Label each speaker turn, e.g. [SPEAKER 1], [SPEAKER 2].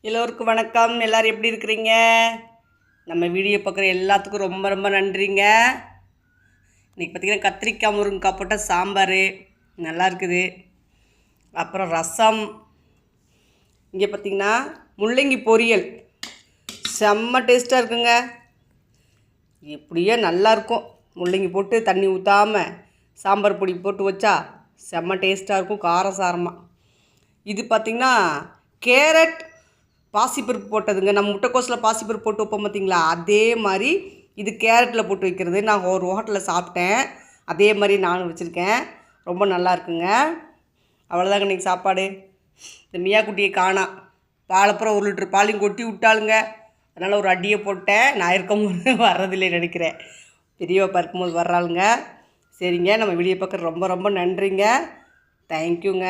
[SPEAKER 1] எல்லோருக்கும் வணக்கம். எல்லோரும் எப்படி இருக்கிறீங்க? நம்ம வீடியோ பார்க்குற எல்லாத்துக்கும் ரொம்ப ரொம்ப நன்றிங்க. இன்றைக்கி பார்த்திங்கன்னா கத்திரிக்காய் முருங்கைக்காய் போட்ட சாம்பார் நல்லா இருக்குது. அப்புறம் ரசம். இங்கே பார்த்திங்கன்னா முள்ளங்கி பொரியல் செம்ம டேஸ்ட்டாக இருக்குங்க. எப்படியோ நல்லாயிருக்கும். முள்ளங்கி போட்டு தண்ணி ஊற்றாமல் சாம்பார் பொடி போட்டு வச்சா செம்ம டேஸ்ட்டாக இருக்கும், காரம் சாரமாக. இது பார்த்திங்கன்னா கேரட் பாசிப்பருப்பு போட்டதுங்க. நம்ம முட்டைக்கோஸில் பாசிப்பருப்பு போட்டு வைப்போம் பார்த்திங்களா, அதே மாதிரி இது கேரட்டில் போட்டு வைக்கிறது. நான் ஒரு ஹோட்டலில் சாப்பிட்டேன், அதே மாதிரி நானும் வச்சுருக்கேன். ரொம்ப நல்லா இருக்குங்க. அவ்வளோதாங்க இன்றைக்கி சாப்பாடு. இந்த மியா குட்டியை காணா, பாலப்புறம் 1 லிட்டர் பாலையும் கொட்டி விட்டாளுங்க. அதனால் ஒரு அடியை போட்டேன். நான் இருக்கும்போது வர்றதில்லை நினைக்கிறேன், பெரியவப்பா இருக்கும்போது வர்றாளுங்க. சரிங்க, நம்ம வீடியோ பார்க்குறது ரொம்ப ரொம்ப நன்றிங்க. தேங்க்யூங்க.